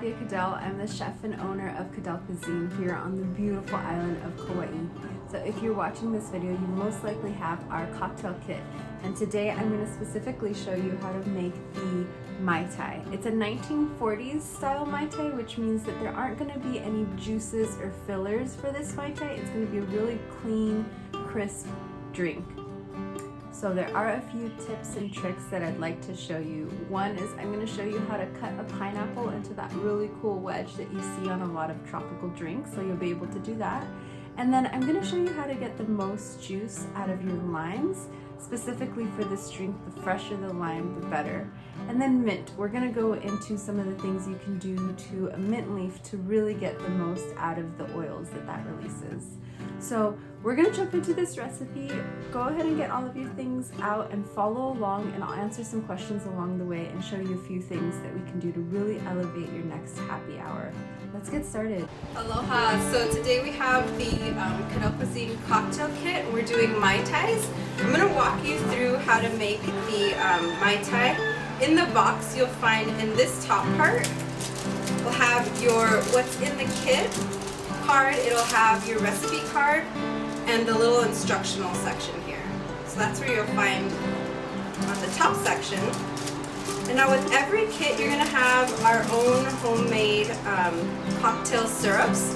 Caddell. I'm the chef and owner of Caddell Cuisine here on the beautiful island of Kauai. So if you're watching this video, you most likely have our cocktail kit. And today I'm going to specifically show you how to make the Mai Tai. It's a 1940s style Mai Tai, which means that there aren't going to be any juices or fillers for this Mai Tai. It's going to be a really clean, crisp drink. So there are a few tips and tricks that I'd like to show you. One is I'm going to show you how to cut a pineapple into that really cool wedge that you see on a lot of tropical drinks, so you'll be able to do that. And then I'm going to show you how to get the most juice out of your limes. Specifically for this drink, the fresher the lime, the better. And then mint. We're going to go into some of the things you can do to a mint leaf to really get the most out of the oils that releases. So we're going to jump into this recipe. Go ahead and get all of your things out and follow along, and I'll answer some questions along the way and show you a few things that we can do to really elevate your next happy hour. Let's get started. Aloha! So today we have the Caddell Cuisine Cocktail Kit. We're doing Mai Tais. I'm going to walk you through how to make the Mai Tai. In the box you'll find in this top part, we'll have your what's in the kit card, it'll have your recipe card, and the little instructional section here. So that's where you'll find on the top section. And now with every kit you're going to have our own homemade cocktail syrups.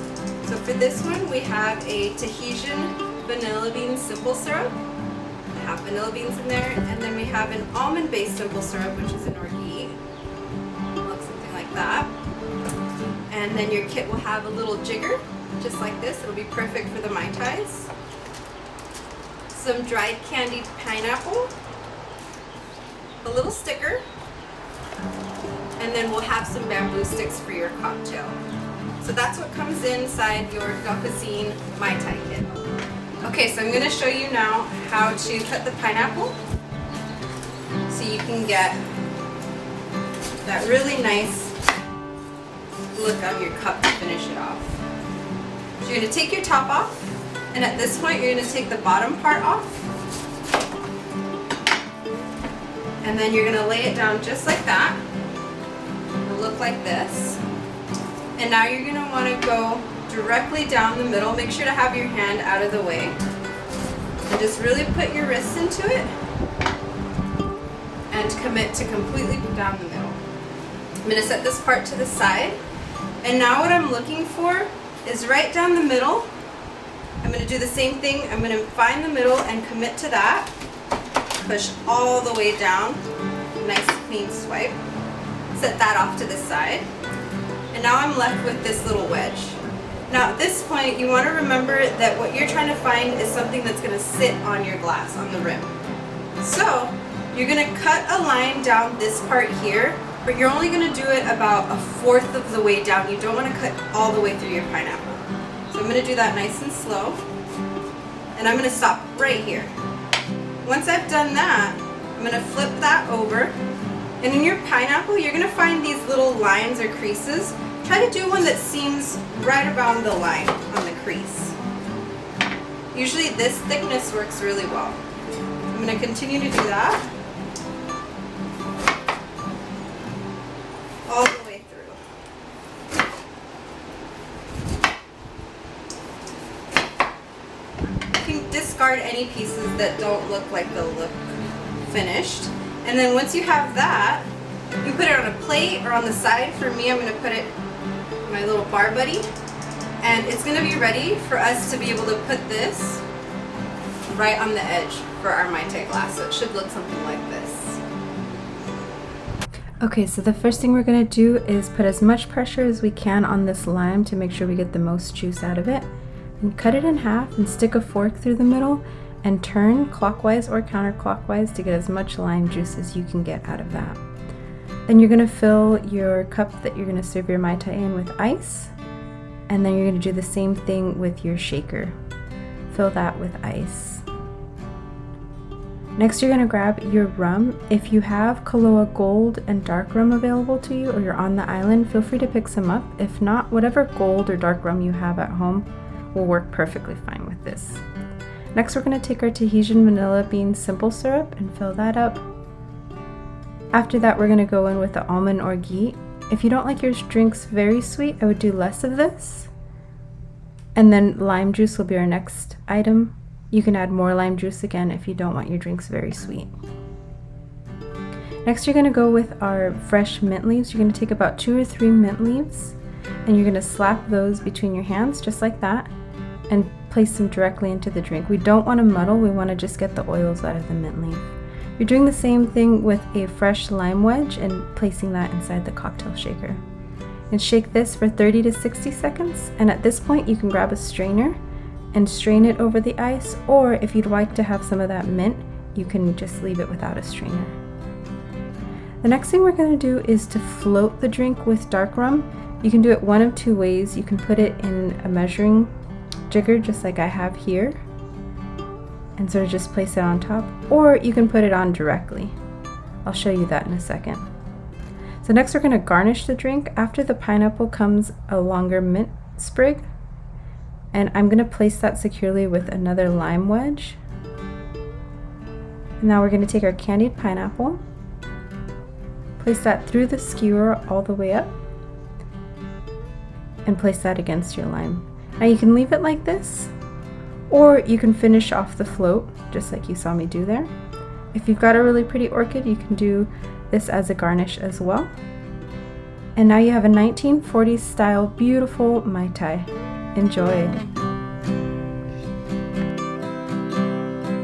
So for this one we have a Tahitian vanilla bean simple syrup. I have vanilla beans in there, and then we have an almond based simple syrup, which is an orgeat. Looks something like that. And then your kit will have a little jigger, just like this. It'll be perfect for the Mai Tais. Some dried candied pineapple, a little sticker, and then we'll have some bamboo sticks for your cocktail. So that's what comes inside your Caddell Cuisine Mai Tai kit. Okay, so I'm going to show you now how to cut the pineapple so you can get that really nice look on your cup to finish it off. So you're going to take your top off, and at this point you're going to take the bottom part off, and then you're going to lay it down just like that. It'll look like this. And now you're going to want to go directly down the middle. Make sure to have your hand out of the way, and just really put your wrists into it and commit to completely down the middle. I'm going to set this part to the side, and now what I'm looking for is right down the middle. I'm going to do the same thing. I'm going to find the middle and commit to that. Push all the way down. Nice clean swipe. Set that off to the side. And now I'm left with this little wedge. Now at this point you want to remember that what you're trying to find is something that's going to sit on your glass, on the rim. So you're going to cut a line down this part here, but you're only going to do it about 1/4 of the way down. You don't want to cut all the way through your pineapple. So I'm going to do that nice and slow, and I'm going to stop right here. Once I've done that, I'm going to flip that over, and in your pineapple you're going to find these little lines or creases. Try to do one that seems right around the line on the crease. Usually this thickness works really well. I'm going to continue to do that all the way through. You can discard any pieces that don't look like they'll look finished. And then once you have that, you put it on a plate or on the side. For me, I'm going to put it in my little bar buddy, and it's going to be ready for us to be able to put this right on the edge for our Mai Tai glass. So it should look something like this. Okay, so the first thing we're going to do is put as much pressure as we can on this lime to make sure we get the most juice out of it. And cut it in half and stick a fork through the middle and turn clockwise or counterclockwise to get as much lime juice as you can get out of that. Then you're going to fill your cup that you're going to serve your Mai Tai in with ice, and then you're going to do the same thing with your shaker. Fill that with ice. Next you're going to grab your rum. If you have Kahlua Gold and dark rum available to you, or you're on the island, feel free to pick some up. If not, whatever gold or dark rum you have at home will work perfectly fine with this. Next we're going to take our Tahitian vanilla bean simple syrup and fill that up. After that we're going to go in with the almond orgeat If you don't like your drinks very sweet, I would do less of this. And then lime juice will be our next item. You can add more lime juice again if you don't want your drinks very sweet. Next, you're gonna go with our fresh mint leaves. You're gonna take about 2 or 3 mint leaves and you're gonna slap those between your hands just like that and place them directly into the drink. We don't wanna muddle, we wanna just get the oils out of the mint leaf. You're doing the same thing with a fresh lime wedge and placing that inside the cocktail shaker. And shake this for 30 to 60 seconds, and at this point you can grab a strainer and strain it over the ice, or if you'd like to have some of that mint, you can just leave it without a strainer. The next thing we're going to do is to float the drink with dark rum. You can do it one of 2 ways. You can put it in a measuring jigger just like I have here and sort of just place it on top, or you can put it on directly. I'll show you that in a second. So next we're going to garnish the drink. After the pineapple comes a longer mint sprig, and I'm going to place that securely with another lime wedge. And now we're going to take our candied pineapple, place that through the skewer all the way up, and place that against your lime. Now you can leave it like this, or you can finish off the float just like you saw me do there. If you've got a really pretty orchid, you can do this as a garnish as well. And now you have a 1940s style beautiful Mai Tai. Enjoy.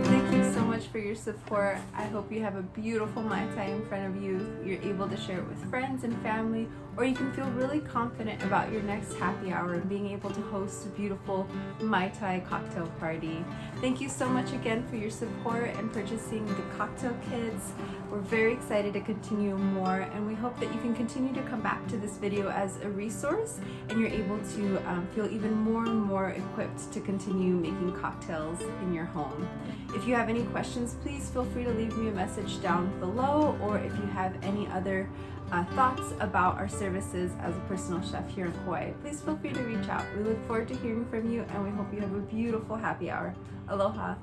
Thank you so much for your support. I hope you have a beautiful Mai Tai in front of you. You're able to share it with friends and family, or you can feel really confident about your next happy hour and being able to host a beautiful Mai Tai cocktail party. Thank you so much again for your support and purchasing the cocktail kits. We're very excited to continue more, and we hope that you can continue to come back to this video as a resource and you're able to feel even more and more equipped to continue making cocktails in your home. If you have any questions, please feel free to leave me a message down below, or if you have any other thoughts about our services as a personal chef here in Kauai, please feel free to reach out. We look forward to hearing from you, and we hope you have a beautiful happy hour. Aloha.